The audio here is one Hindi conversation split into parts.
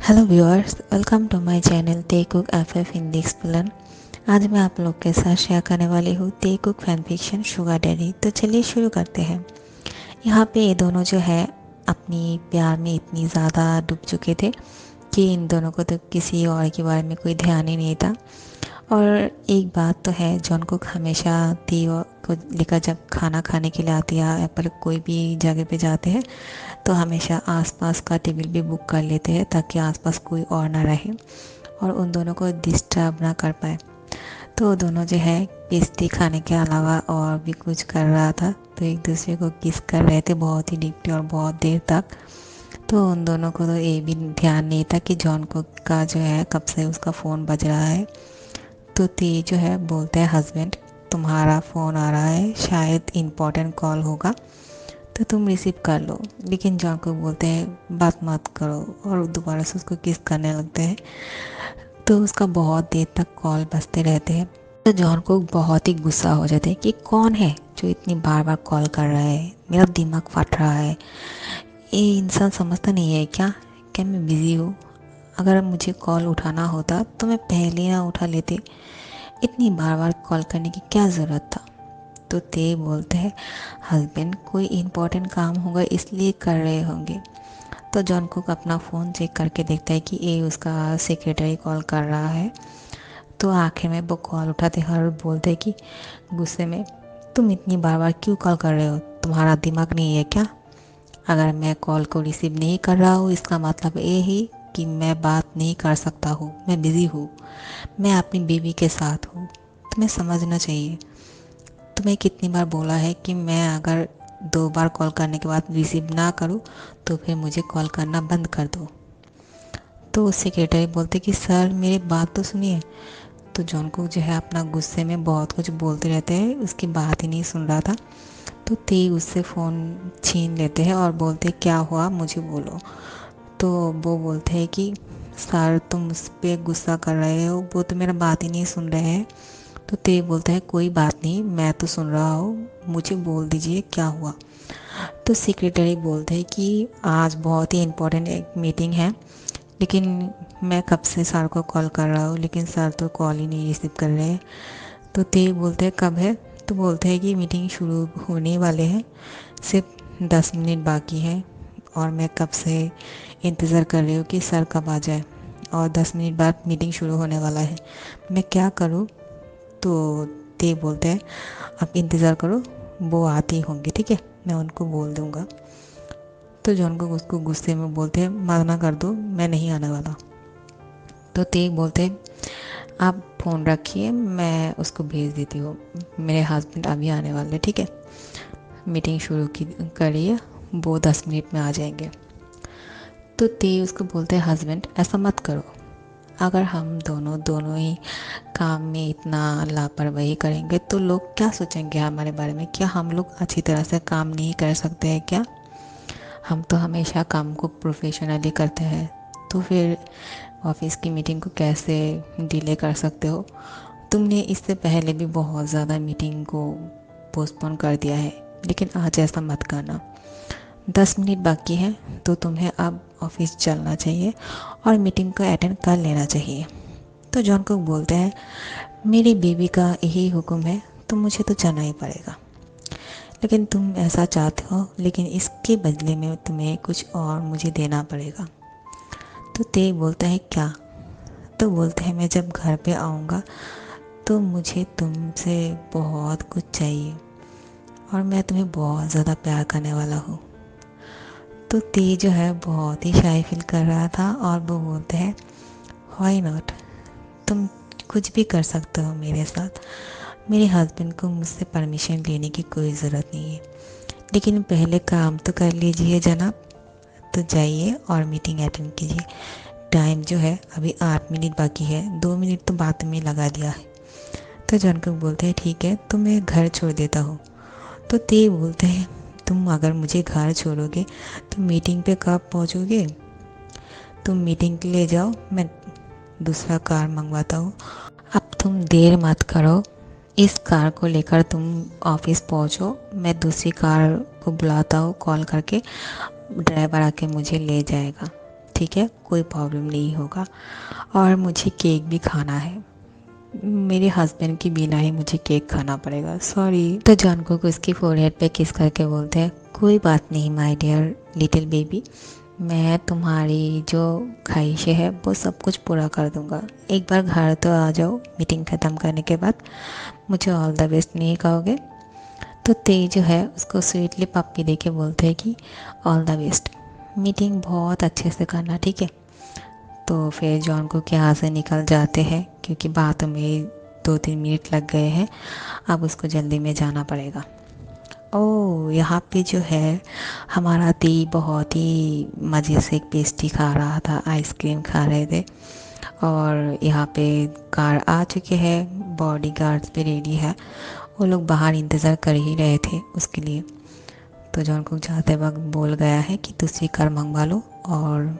Hello viewers, welcome to my channel ते कुक एफएफ हिंदी एक्सप्लेन। आज मैं आप लोग के साथ शेयर करने वाली हूँ ते cook fan fiction sugar daddy. तो चलिए शुरू करते हैं। यहाँ पे ये दोनों जो है अपनी प्यार में इतनी ज़्यादा डूब चुके थे कि इन दोनों को तो किसी और के बारे में कोई ध्यान ही नहीं था। और एक बात तो है, जॉन कुक हमेशा ती को लेकर जब खाना खाने के लिए आती है या पर कोई भी जगह पे जाते हैं तो हमेशा आसपास का टेबल भी बुक कर लेते हैं ताकि आसपास कोई और ना रहे और उन दोनों को डिस्टर्ब ना कर पाए। तो दोनों जो है पेस्ट्री खाने के अलावा और भी कुछ कर रहा था, तो एक दूसरे को किस कर रहे थे बहुत ही डीपली और बहुत देर तक। तो उन दोनों को तो ये भी ध्यान नहीं था कि जॉन कुक का जो है कब से उसका फ़ोन बज रहा है। तो ती जो है बोलते हैं, हस्बैंड तुम्हारा फ़ोन आ रहा है, शायद इम्पोर्टेंट कॉल होगा तो तुम रिसीव कर लो। लेकिन जॉन को बोलते हैं बात मत करो और दोबारा से उसको किस करने लगते हैं। तो उसका बहुत देर तक कॉल बजते रहते हैं। तो जॉन को बहुत ही गुस्सा हो जाता है कि कौन है जो इतनी बार बार कॉल कर रहा है, मेरा दिमाग फट रहा है। ये इंसान समझता नहीं है क्या क्या मैं बिज़ी हूँ? अगर मुझे कॉल उठाना होता तो मैं पहले ही ना उठा लेते, इतनी बार बार कॉल करने की क्या ज़रूरत था। तो ते बोलते हैं, हस्बैंड कोई इम्पोर्टेंट काम होगा इसलिए कर रहे होंगे। तो जॉन कुक अपना फ़ोन चेक करके देखता है कि ये उसका सेक्रेटरी कॉल कर रहा है। तो आखिर में वो कॉल उठाते हैं और बोलते हैं कि गुस्से में, तुम इतनी बार बार क्यों कॉल कर रहे हो, तुम्हारा दिमाग नहीं है क्या? अगर मैं कॉल को रिसीव नहीं कर रहा हूँ इसका मतलब ये ही कि मैं बात नहीं कर सकता हूँ, मैं बिज़ी हूँ, मैं अपनी बीवी के साथ हूँ। तुम्हें समझना चाहिए। तुम्हें कितनी बार बोला है कि मैं अगर 2 बार कॉल करने के बाद रिसीव ना करूं तो फिर मुझे कॉल करना बंद कर दो। तो सेक्रेटरी बोलते कि सर मेरी बात तो सुनिए। तो जॉन को जो है अपना गुस्से में बहुत कुछ बोलते रहते हैं, उसकी बात ही नहीं सुन रहा था। तो ते उससे फ़ोन छीन लेते हैं और बोलते क्या हुआ मुझे बोलो। तो वो बोलते हैं कि सर तुम उस पर गुस्सा कर रहे हो, वो तो मेरा बात ही नहीं सुन रहे हैं। तो ते बोलता है कोई बात नहीं, मैं तो सुन रहा हूँ, मुझे बोल दीजिए क्या हुआ। तो सेक्रेटरी बोलते हैं कि आज बहुत ही इम्पोर्टेंट एक मीटिंग है, लेकिन मैं कब से सर को कॉल कर रहा हूँ लेकिन सर तो कॉल ही नहीं रिसीव कर रहे हैं। तो ते बोलते हैं कब है? तो बोलते हैं कि मीटिंग शुरू होने वाले हैं, सिर्फ 10 मिनट बाकी है और मैं कब से इंतज़ार कर रही हूँ कि सर कब आ जाए और 10 मिनट बाद मीटिंग शुरू होने वाला है, मैं क्या करूँ? तो ते बोलते हैं आप इंतज़ार करो, वो आते ही होंगे, ठीक है, मैं उनको बोल दूँगा। तो जॉन को उसको गुस्से में बोलते हैं मना कर दो, मैं नहीं आने वाला। तो ते बोलते हैं आप फ़ोन रखिए, मैं उसको भेज देती हूँ, मेरे हस्बैंड अभी आने वाले, ठीक है, मीटिंग शुरू की करिए, वो 10 मिनट में आ जाएंगे। तो ते उसको बोलते हैं हस्बैंड ऐसा मत करो, अगर हम दोनों ही काम में इतना लापरवाही करेंगे तो लोग क्या सोचेंगे हमारे बारे में? क्या हम लोग अच्छी तरह से काम नहीं कर सकते हैं क्या? हम तो हमेशा काम को प्रोफेशनली करते हैं, तो फिर ऑफिस की मीटिंग को कैसे डिले कर सकते हो? तुमने इससे पहले भी बहुत ज़्यादा मीटिंग को पोस्टपोन कर दिया है, लेकिन आज ऐसा मत करना। 10 मिनट बाकी है तो तुम्हें अब ऑफिस चलना चाहिए और मीटिंग को अटेंड कर लेना चाहिए। तो जॉन कुक बोलते हैं मेरी बीवी का यही हुक्म है तो मुझे तो जाना ही पड़ेगा, लेकिन तुम ऐसा चाहते हो, लेकिन इसके बदले में तुम्हें कुछ और मुझे देना पड़ेगा। तो ते बोलता है क्या? तो बोलते हैं मैं जब घर पे आऊँगा तो मुझे तुमसे बहुत कुछ चाहिए और मैं तुम्हें बहुत ज़्यादा प्यार करने वाला हूँ। तो ते जो है बहुत ही शाय फील कर रहा था और वो बोलते हैं व्हाई नॉट, तुम कुछ भी कर सकते हो मेरे साथ। मेरे हस्बैंड को मुझसे परमिशन लेने की कोई ज़रूरत नहीं है, लेकिन पहले काम तो कर लीजिए जनाब। तो जाइए और मीटिंग अटेंड कीजिए। टाइम जो है अभी 8 मिनट बाकी है, 2 मिनट तो बात में लगा दिया है। तो जॉन कुक बोलते हैं ठीक है तो मैं घर छोड़ देता हूँ। तो ते बोलते हैं तुम अगर मुझे घर छोड़ोगे तो मीटिंग पे कब पहुँचोगे? तुम मीटिंग के लिए जाओ, मैं दूसरा कार मंगवाता हूँ। अब तुम देर मत करो, इस कार को लेकर तुम ऑफिस पहुँचो, मैं दूसरी कार को बुलाता हूँ कॉल करके, ड्राइवर आके मुझे ले जाएगा, ठीक है, कोई प्रॉब्लम नहीं होगा। और मुझे केक भी खाना है, मेरे हस्बैंड के बिना ही मुझे केक खाना पड़ेगा, सॉरी। तो जॉनकुक उसकी फोरहेड पे किस करके बोलते हैं, कोई बात नहीं माय डियर लिटिल बेबी, मैं तुम्हारी जो ख्वाहिशें है वो सब कुछ पूरा कर दूंगा। एक बार घर तो आ जाओ मीटिंग ख़त्म करने के बाद, मुझे ऑल द बेस्ट नहीं कहोगे? तो ते जो है उसको स्वीटली पप्पी दे के बोलते हैं कि ऑल द बेस्ट, मीटिंग बहुत अच्छे से करना, ठीक है। तो फिर जॉन को यहाँ से निकल जाते हैं क्योंकि बातों में 2-3 मिनट लग गए हैं, अब उसको जल्दी में जाना पड़ेगा। ओह, यहाँ पे जो है हमारा ती बहुत ही मज़े से एक पेस्ट्री खा रहा था, आइसक्रीम खा रहे थे। और यहाँ पे कार आ चुके हैं, बॉडी गार्ड्स भी रेडी है, वो लोग बाहर इंतज़ार कर ही रहे थे उसके लिए। तो जॉन कुक जाते वक्त बोल गया है कि दूसरी कार मंगवा लो और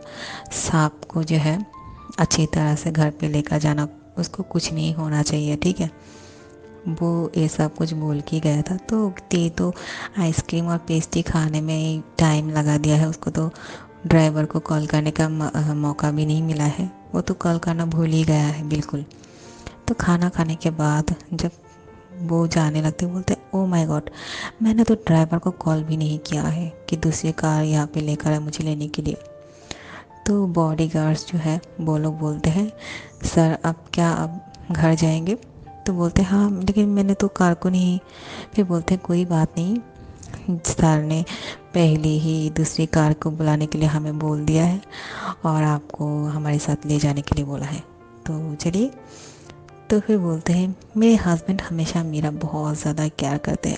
सांप को जो है अच्छी तरह से घर पे लेकर जाना, उसको कुछ नहीं होना चाहिए, ठीक है। वो ये सब कुछ बोल के गया था। तो ते तो आइसक्रीम और पेस्ट्री खाने में टाइम लगा दिया है, उसको तो ड्राइवर को कॉल करने का मौका भी नहीं मिला है, वो तो कॉल करना भूल ही गया है बिल्कुल। तो खाना खाने के बाद जब वो जाने लगते बोलते ओ माय गॉड, मैंने तो ड्राइवर को कॉल भी नहीं किया है कि दूसरी कार यहाँ पे लेकर आए मुझे लेने के लिए। तो बॉडी गार्ड्स जो है वो लोग बोलते हैं सर अब क्या अब घर जाएंगे? तो बोलते हैं हाँ लेकिन मैंने तो कार को नहीं। फिर बोलते हैं कोई बात नहीं, सर ने पहले ही दूसरी कार को बुलाने के लिए हमें बोल दिया है और आपको हमारे साथ ले जाने के लिए बोला है, तो चलिए। तो फिर बोलते हैं मेरे हस्बैंड हमेशा मेरा बहुत ज़्यादा केयर करते हैं,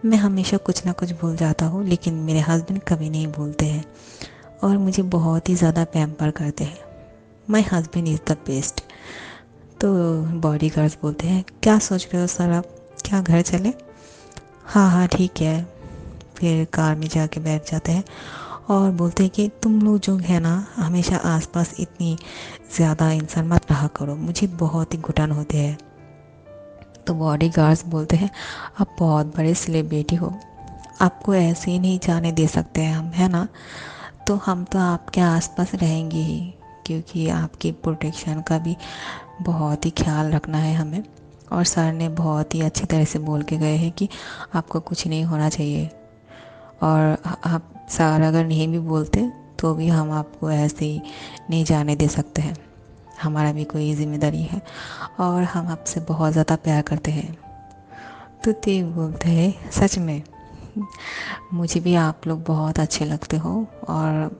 मैं हमेशा कुछ ना कुछ भूल जाता हूँ लेकिन मेरे हस्बैंड कभी नहीं भूलते हैं और मुझे बहुत ही ज़्यादा पैम्पर करते हैं। My husband is the best. तो बॉडी गार्ड्स बोलते हैं क्या सोच रहे हो सर आप, क्या घर चले? हाँ हाँ ठीक है। फिर कार में जाके बैठ जाते हैं और बोलते हैं कि तुम लोग जो है ना हमेशा आसपास इतनी ज़्यादा इंसान मत रहा करो, मुझे बहुत ही घुटन होते हैं। तो बॉडी गार्ड्स बोलते हैं आप बहुत बड़े सेलिब्रिटी हो, आपको ऐसे ही नहीं जाने दे सकते हैं हम, है ना। तो हम तो आपके आसपास रहेंगे ही क्योंकि आपकी प्रोटेक्शन का भी बहुत ही ख्याल रखना है हमें। और सर ने बहुत ही अच्छी तरह से बोल के गए हैं कि आपको कुछ नहीं होना चाहिए। और आप सर अगर नहीं भी बोलते तो भी हम आपको ऐसे ही नहीं जाने दे सकते हैं, हमारा भी कोई ज़िम्मेदारी है और हम आपसे बहुत ज़्यादा प्यार करते हैं। तो ते बोलते हैं सच में मुझे भी आप लोग बहुत अच्छे लगते हो, और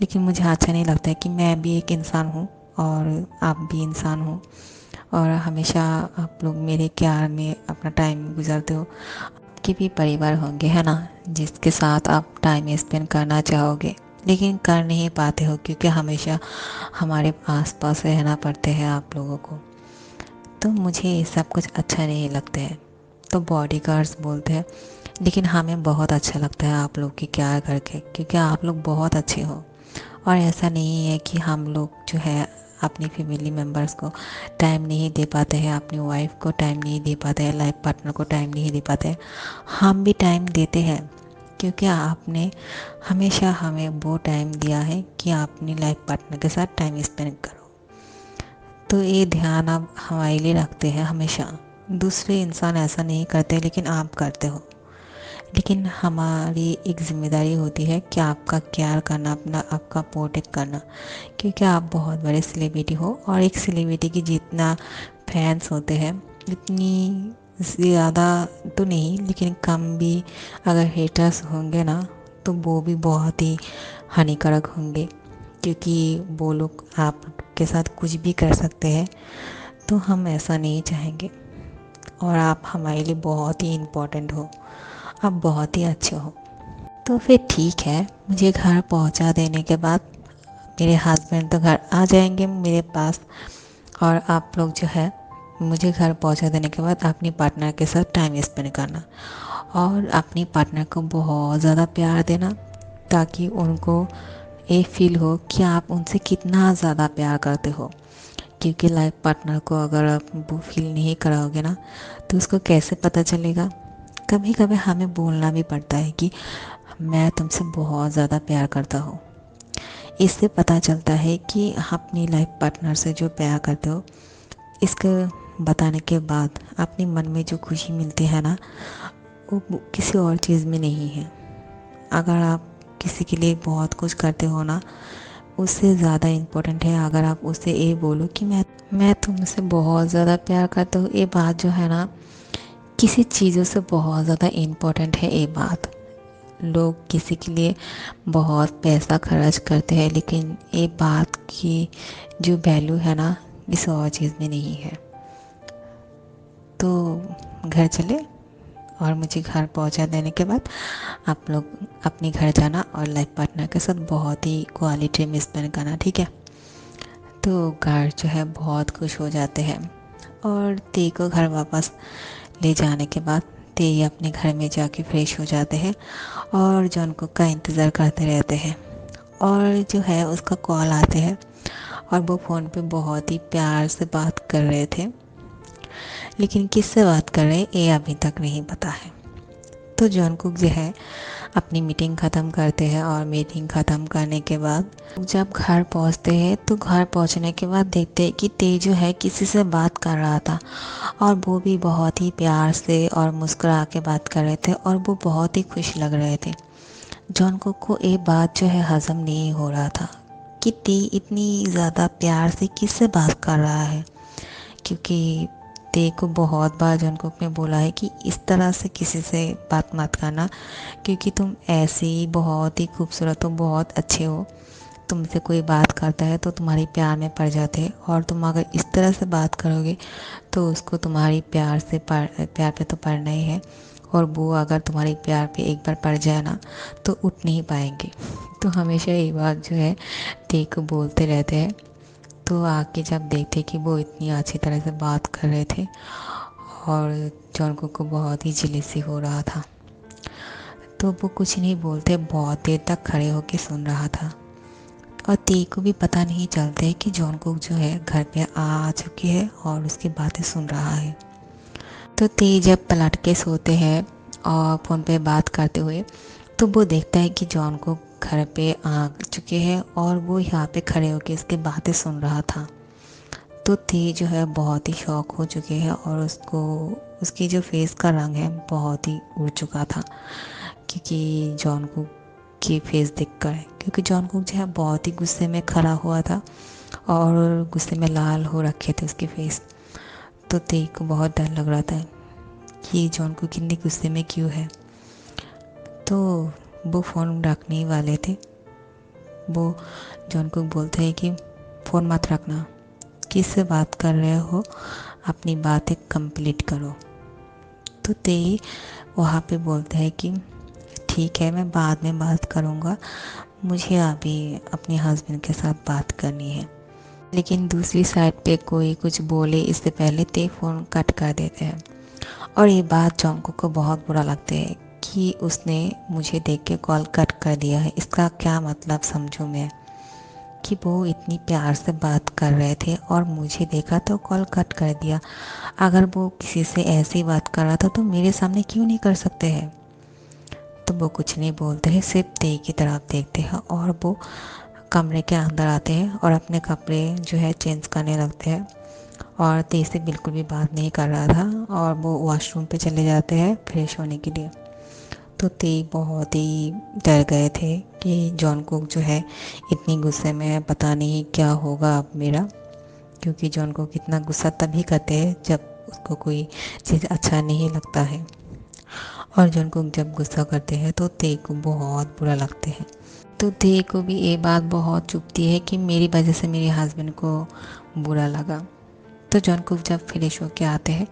लेकिन मुझे अच्छा नहीं लगता है कि मैं भी एक इंसान हूँ और आप भी इंसान हो और हमेशा आप लोग मेरे प्यार में अपना टाइम गुजारते हो। आपके भी परिवार होंगे है ना, जिसके साथ आप टाइम स्पेंड करना चाहोगे लेकिन कर नहीं पाते हो क्योंकि हमेशा हमारे आस पास रहना पड़ते हैं आप लोगों को। तो मुझे ये सब कुछ अच्छा नहीं लगता है। तो बॉडी गार्ड्स बोलते हैं लेकिन हमें बहुत अच्छा लगता है आप लोग की केयर करके क्योंकि आप लोग बहुत अच्छे हो। और ऐसा नहीं है कि हम लोग जो है अपनी फैमिली मेम्बर्स को टाइम नहीं दे पाते हैं, अपनी वाइफ को टाइम नहीं दे पाते हैं, लाइफ पार्टनर को टाइम नहीं दे पाते हैं। हम भी टाइम देते हैं क्योंकि आपने हमेशा हमें वो टाइम दिया है कि आप अपनी लाइफ पार्टनर के साथ टाइम स्पेंड करो। तो ये ध्यान आप हमारे लिए रखते हैं हमेशा। दूसरे इंसान ऐसा नहीं करते लेकिन आप करते हो। लेकिन हमारी एक ज़िम्मेदारी होती है कि आपका केयर करना, अपना आपका प्रोटेक्ट करना, क्योंकि आप बहुत बड़े सेलिब्रिटी हो और एक सेलिब्रिटी की जितना फैंस होते हैं इतनी ज़्यादा तो नहीं लेकिन कम भी अगर हेटर्स होंगे ना तो वो भी बहुत ही हानिकारक होंगे क्योंकि वो लोग आपके साथ कुछ भी कर सकते हैं। तो हम ऐसा नहीं चाहेंगे और आप हमारे लिए बहुत ही इम्पोर्टेंट हो, आप बहुत ही अच्छे हो। तो फिर ठीक है, मुझे घर पहुंचा देने के बाद मेरे हस्बैंड तो घर आ जाएंगे मेरे पास, और आप लोग जो है मुझे घर पहुंचा देने के बाद अपनी पार्टनर के साथ टाइम स्पेंड करना और अपनी पार्टनर को बहुत ज़्यादा प्यार देना ताकि उनको ये फील हो कि आप उनसे कितना ज़्यादा प्यार करते हो। क्योंकि लाइफ पार्टनर को अगर आप वो फील नहीं कराओगे ना तो उसको कैसे पता चलेगा। कभी कभी हमें बोलना भी पड़ता है कि मैं तुमसे बहुत ज़्यादा प्यार करता हूँ। इससे पता चलता है कि अपनी लाइफ पार्टनर से जो प्यार करते हो, इसके बताने के बाद अपने मन में जो खुशी मिलती है ना, वो किसी और चीज़ में नहीं है। अगर आप किसी के लिए बहुत कुछ करते हो ना, उससे ज़्यादा इम्पोर्टेंट है अगर आप उससे ये बोलो कि मैं तुमसे बहुत ज़्यादा प्यार करता हूँ। ये बात जो है ना, किसी चीज़ों से बहुत ज़्यादा इम्पोर्टेंट है ये बात। लोग किसी के लिए बहुत पैसा खर्च करते हैं, लेकिन ये बात की जो वैल्यू है ना, किसी और चीज़ में नहीं है। तो घर चले और मुझे घर पहुंचा देने के बाद आप लोग अपने घर जाना और लाइफ पार्टनर के साथ बहुत ही क्वालिटी में स्पेंड करना, ठीक है। तो घर जो है बहुत खुश हो जाते हैं और ते को घर वापस ले जाने के बाद ते अपने घर में जाके फ्रेश हो जाते हैं और जॉनकुक का इंतज़ार करते रहते हैं। और जो है उसका कॉल आते हैं और वो फ़ोन पे बहुत ही प्यार से बात कर रहे थे, लेकिन किससे बात कर रहे हैं ये अभी तक नहीं पता है। तो जॉनकुक जो है अपनी मीटिंग ख़त्म करते हैं और मीटिंग ख़त्म करने के बाद जब घर पहुंचते हैं तो घर पहुंचने के बाद देखते हैं कि ते जो है किसी से बात कर रहा था और वो भी बहुत ही प्यार से और मुस्कुरा के बात कर रहे थे और वो बहुत ही खुश लग रहे थे। जॉनकुक को ये बात जो है हज़म नहीं हो रहा था कि ते इतनी ज़्यादा प्यार से किससे बात कर रहा है, क्योंकि ते को बहुत बार जॉनकुक ने बोला है कि इस तरह से किसी से बात मत करना, क्योंकि तुम ऐसे ही बहुत ही खूबसूरत हो, बहुत अच्छे हो। तुमसे कोई बात करता है तो तुम्हारी प्यार में पड़ जाते हैं, और तुम अगर इस तरह से बात करोगे तो उसको तुम्हारी प्यार पे तो पड़ना ही है, और वो अगर तुम्हारी प्यार पे एक बार पड़ जाए ना तो उठ नहीं पाएंगे। तो हमेशा ये बात जो है ते को बोलते रहते हैं। तो आके जब देखते कि वो इतनी अच्छी तरह से बात कर रहे थे और जॉनकुक को बहुत ही जेलसी हो रहा था, तो वो कुछ नहीं बोलते, बहुत देर तक खड़े होके सुन रहा था। और ते को भी पता नहीं चलते कि जॉनकुक जो है घर पे आ चुकी है और उसकी बातें सुन रहा है। तो ते जब पलट के सोते हैं और फ़ोन पे बात करते हुए, तो वो देखता है कि जॉनकुक घर पे आ चुके हैं और वो यहाँ पे खड़े होके उसकी बातें सुन रहा था। तो ते जो है बहुत ही शॉक हो चुके हैं और उसको उसकी जो फेस का रंग है बहुत ही उड़ चुका था, क्योंकि जॉनकुक की फेस देखकर, क्योंकि जॉनकुक जो है बहुत ही गुस्से में खड़ा हुआ था और गुस्से में लाल हो रखे थे उसकी फेस। तो ते को बहुत डर लग रहा था कि जॉनकुक कितने गुस्से में क्यों है। तो वो फ़ोन रखने वाले थे, वो जॉनकुक बोलते हैं कि फ़ोन मत रखना, किससे बात कर रहे हो, अपनी बातें कंप्लीट करो। तो ते वहाँ पे बोलते हैं कि ठीक है, मैं बाद में बात करूँगा, मुझे अभी अपने हस्बैंड के साथ बात करनी है। लेकिन दूसरी साइड पे कोई कुछ बोले इससे पहले ते फ़ोन कट कर देते हैं। और ये बात जॉनकुक को बहुत बुरा लगता है कि उसने मुझे देख के कॉल कट कर दिया है, इसका क्या मतलब समझूं मैं, कि वो इतनी प्यार से बात कर रहे थे और मुझे देखा तो कॉल कट कर दिया। अगर वो किसी से ऐसी बात कर रहा था तो मेरे सामने क्यों नहीं कर सकते हैं। तो वो कुछ नहीं बोलते हैं, सिर्फ ते की तरफ देखते हैं और वो कमरे के अंदर आते हैं और अपने कपड़े जो है चेंज करने लगते हैं। और ते से बिल्कुल भी बात नहीं कर रहा था और वो वॉशरूम पे चले जाते हैं फ्रेश होने के लिए। तो ते बहुत ही डर गए थे कि जॉनकुक जो है इतनी गुस्से में है, पता नहीं क्या होगा अब मेरा, क्योंकि जॉनकुक इतना गुस्सा तभी करते हैं जब उसको कोई चीज़ अच्छा नहीं लगता है। और जॉनकुक जब गुस्सा करते हैं तो ते को बहुत बुरा लगते हैं। तो ते को भी ये बात बहुत चुभती है कि मेरी वजह से मेरे हस्बैंड को बुरा लगा। तो जॉनकुक जब फ्रेश होके आते हैं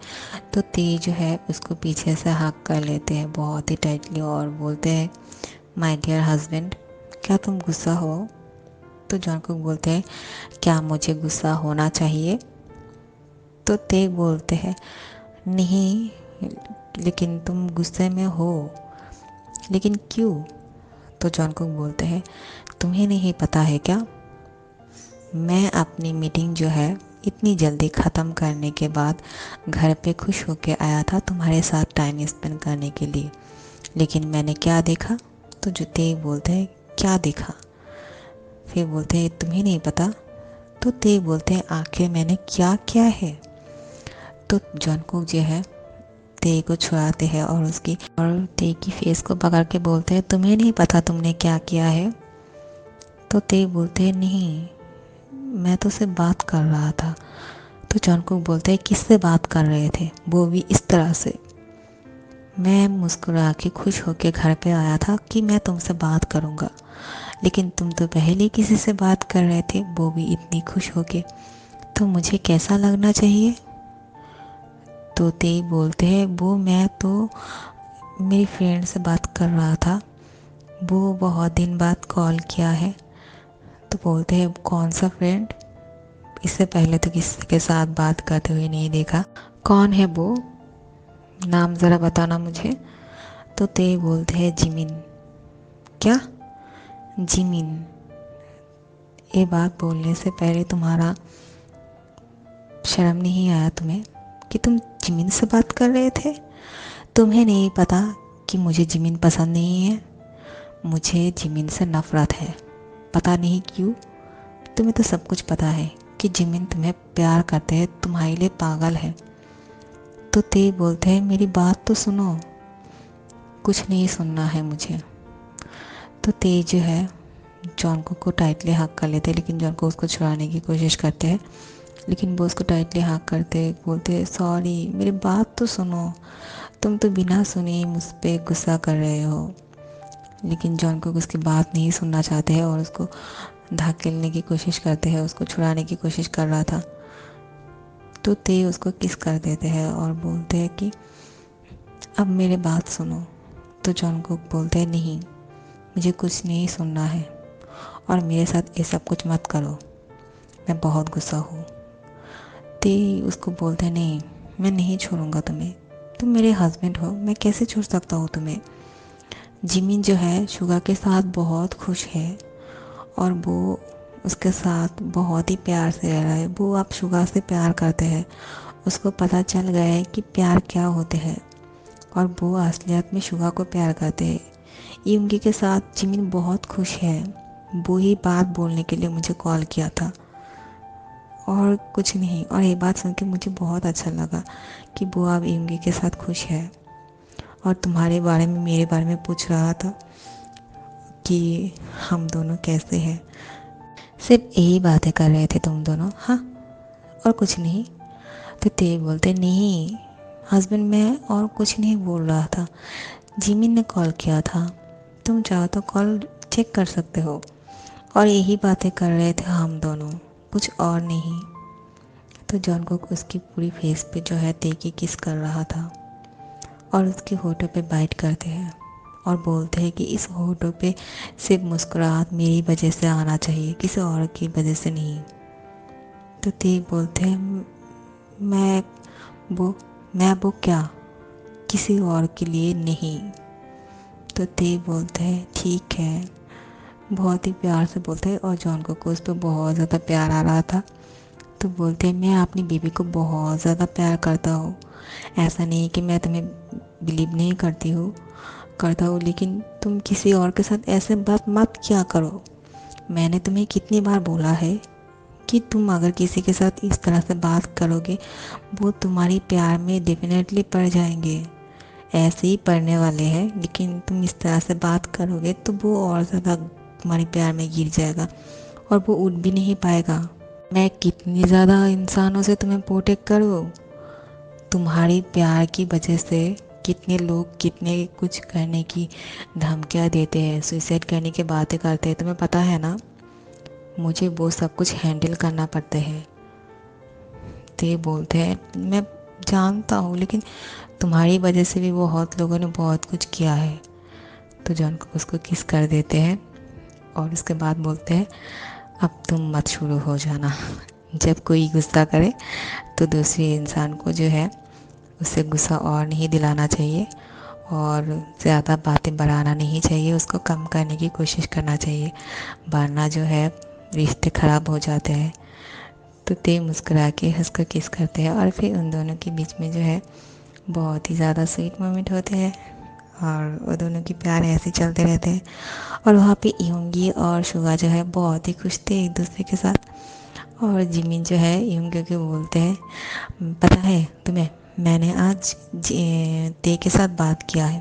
तो ते जो है उसको पीछे से हक कर लेते हैं बहुत ही टाइटली और बोलते हैं, माय डियर हस्बैंड, क्या तुम गुस्सा हो। तो जॉनकुक बोलते हैं, क्या मुझे गुस्सा होना चाहिए। तो ते बोलते हैं, नहीं, लेकिन तुम गुस्से में हो, लेकिन क्यों। तो जॉनकुक बोलते हैं, तुम्हें नहीं पता है क्या, मैं अपनी मीटिंग जो है इतनी जल्दी ख़त्म करने के बाद घर पे खुश होके आया था तुम्हारे साथ टाइम स्पेंड करने के लिए, लेकिन मैंने क्या देखा। तो जुते बोलते हैं, क्या देखा। फिर बोलते हैं तुम्हें नहीं पता। तो ते बोलते हैं आखिर मैंने क्या किया है। तो जॉनकुक जो है ते को छुड़ाते हैं और ते की फेस को पकड़ के बोलते हैं तुम्हें नहीं पता तुमने क्या किया है। तो ते बोलते हैं नहीं, मैं तो सिर्फ बात कर रहा था। तो जॉनकुक बोलते हैं किससे बात कर रहे थे, वो भी इस तरह से। मैं मुस्कुरा के खुश होके घर पे आया था कि मैं तुमसे बात करूँगा, लेकिन तुम तो पहले किसी से बात कर रहे थे, वो भी इतनी खुश होके। तो मुझे कैसा लगना चाहिए। तो ते बोलते हैं वो मैं तो मेरी फ्रेंड से बात कर रहा था, वो बहुत दिन बाद कॉल किया है। तो बोलते हैं कौन सा फ्रेंड, इससे पहले तो किसी के साथ बात करते हुए नहीं देखा, कौन है वो, नाम ज़रा बताना मुझे। तो ते बोलते हैं जिमिन। क्या, जिमिन। ये बात बोलने से पहले तुम्हारा शर्म नहीं आया तुम्हें कि तुम जिमिन से बात कर रहे थे। तुम्हें नहीं पता कि मुझे जिमिन पसंद नहीं है, मुझे जिमिन से नफ़रत है। पता नहीं क्यों, तुम्हें तो सब कुछ पता है कि जिमिन तुम्हें प्यार करते हैं, तुम्हारे लिए पागल है। तो ते बोलते हैं मेरी बात तो सुनो। कुछ नहीं सुनना है मुझे। तो ते जो है जॉनको को टाइटली हक कर लेते हैं, लेकिन जॉनको उसको छुड़ाने की कोशिश करते हैं, लेकिन वो उसको टाइटली हक करते बोलते सॉरी मेरी बात तो सुनो, तुम तो बिना सुने ही मुझ पर गुस्सा कर रहे हो। लेकिन जॉनको उसकी बात नहीं सुनना चाहते हैं और उसको धकेलने की कोशिश करते हैं, उसको छुड़ाने की कोशिश कर रहा था। तो ते उसको किस कर देते हैं और बोलते हैं कि अब मेरी बात सुनो। तो जॉनको बोलते हैं नहीं, मुझे कुछ नहीं सुनना है और मेरे साथ ये सब कुछ मत करो, मैं बहुत गुस्सा हूँ। ते उसको बोलते हैं नहीं, मैं नहीं छोड़ूंगा तुम्हें, तुम मेरे हस्बैंड हो, मैं कैसे छोड़ सकता हूँ तुम्हें। जिमिन जो है शुगा के साथ बहुत खुश है और वो उसके साथ बहुत ही प्यार से रह रहा है। वो अब शुगा से प्यार करते हैं, उसको पता चल गया है कि प्यार क्या होते हैं और वो असलियत में शुगा को प्यार करते हैं। युंगी के साथ जिमिन बहुत खुश है, वो ही बात बोलने के लिए मुझे कॉल किया था और कुछ नहीं। और ये बात सुन के मुझे बहुत अच्छा लगा कि वो अब युंगी के साथ खुश है और तुम्हारे बारे में मेरे बारे में पूछ रहा था कि हम दोनों कैसे हैं। सिर्फ यही बातें कर रहे थे तुम दोनों, हाँ, और कुछ नहीं। तो ते बोलते नहीं हस्बैंड, मैं और कुछ नहीं बोल रहा था, जिमिन ने कॉल किया था, तुम चाहो तो कॉल चेक कर सकते हो। और यही बातें कर रहे थे हम दोनों, कुछ और नहीं। तो जॉन को उसकी पूरी फेस पे जो है ते की किस कर रहा था और उसके होठों पे बाइट करते हैं और बोलते हैं कि इस होठों पे सिर्फ मुस्कुराहट मेरी वजह से आना चाहिए, किसी और की वजह से नहीं। तो ते बोलते हैं मैं वो मैं वो क्या, किसी और के लिए नहीं। तो ते बोलते हैं ठीक है, बहुत ही प्यार से बोलते हैं और जॉन को उस पर बहुत ज़्यादा प्यार आ रहा था। तो बोलते हैं मैं अपनी बेबी को बहुत ज़्यादा प्यार करता हूँ, ऐसा नहीं कि मैं तुम्हें बिलीव नहीं करता हूँ, लेकिन तुम किसी और के साथ ऐसे बात मत किया करो। मैंने तुम्हें कितनी बार बोला है कि तुम अगर किसी के साथ इस तरह से बात करोगे वो तुम्हारी प्यार में डेफिनेटली पड़ जाएंगे, ऐसे ही पढ़ने वाले हैं, लेकिन तुम इस तरह से बात करोगे तो वो और ज़्यादा तुम्हारे प्यार में गिर जाएगा और वो उठ भी नहीं पाएगा। मैं कितनी ज़्यादा इंसानों से तुम्हें प्रोटेक्ट करूँ, तुम्हारी प्यार की वजह से कितने लोग कितने कुछ करने की धमकियाँ देते हैं, सुसाइड करने की बातें करते हैं, तुम्हें पता है ना। मुझे वो सब कुछ हैंडल करना पड़ता है। तो ये बोलते हैं मैं जानता हूँ, लेकिन तुम्हारी वजह से भी बहुत लोगों ने बहुत कुछ किया है। तो जॉन को उसको किस कर देते हैं और उसके बाद बोलते हैं अब तुम मत शुरू हो जाना। जब कोई गुस्सा करे तो दूसरे इंसान को जो है उससे गुस्सा और नहीं दिलाना चाहिए और ज़्यादा बातें बढ़ाना नहीं चाहिए, उसको कम करने की कोशिश करना चाहिए, वरना जो है रिश्ते ख़राब हो जाते हैं। तो ते मुस्कुरा के उसको किस करते हैं और फिर उन दोनों के बीच में जो है बहुत ही ज़्यादा स्वीट मोमेंट होते हैं और वो दोनों की प्यार ऐसे चलते रहते हैं। और वहाँ पे योंगी और शुगा जो है बहुत ही खुश थे एक दूसरे के साथ। और जिमिन जो है योंगी को बोलते हैं, पता है तुम्हें, मैंने आज ते के साथ बात किया है।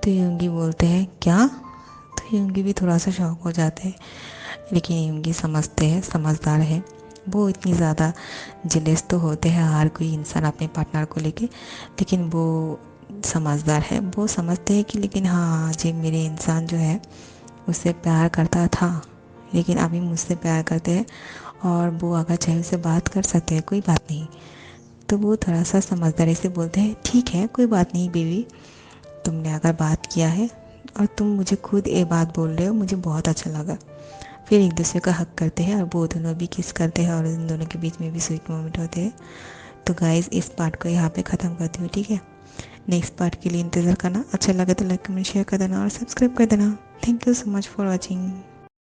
तो योंगी बोलते हैं, क्या? तो योंगी भी थोड़ा सा शॉक हो जाते हैं, लेकिन योंगी समझते हैं, समझदार है। वो इतनी ज़्यादा जेलस तो होते हैं हर कोई इंसान अपने पार्टनर को लेके, लेकिन वो समझदार है। वो समझते हैं कि लेकिन हाँ, जो मेरे इंसान जो है उससे प्यार करता था, लेकिन अभी मुझसे प्यार करते हैं और वो अगर चाहे उससे बात कर सकते हैं, कोई बात नहीं। तो वो थोड़ा सा समझदारी से बोलते हैं, ठीक है कोई बात नहीं बेबी, तुमने अगर बात किया है और तुम मुझे खुद ये बात बोल रहे हो, मुझे बहुत अच्छा लगा। फिर एक दूसरे का हक करते हैं और वो दोनों भी किस करते हैं और इन दोनों के बीच में भी स्वीट मोमेंट होते हैं। तो गाइज़ इस पार्ट को यहाँ पे ख़त्म करती हूँ, ठीक है। नेक्स्ट पार्ट के लिए इंतज़ार करना। अच्छा लगे तो लाइक कमेंट शेयर कर देना और सब्सक्राइब कर देना। Thank you so much for watching.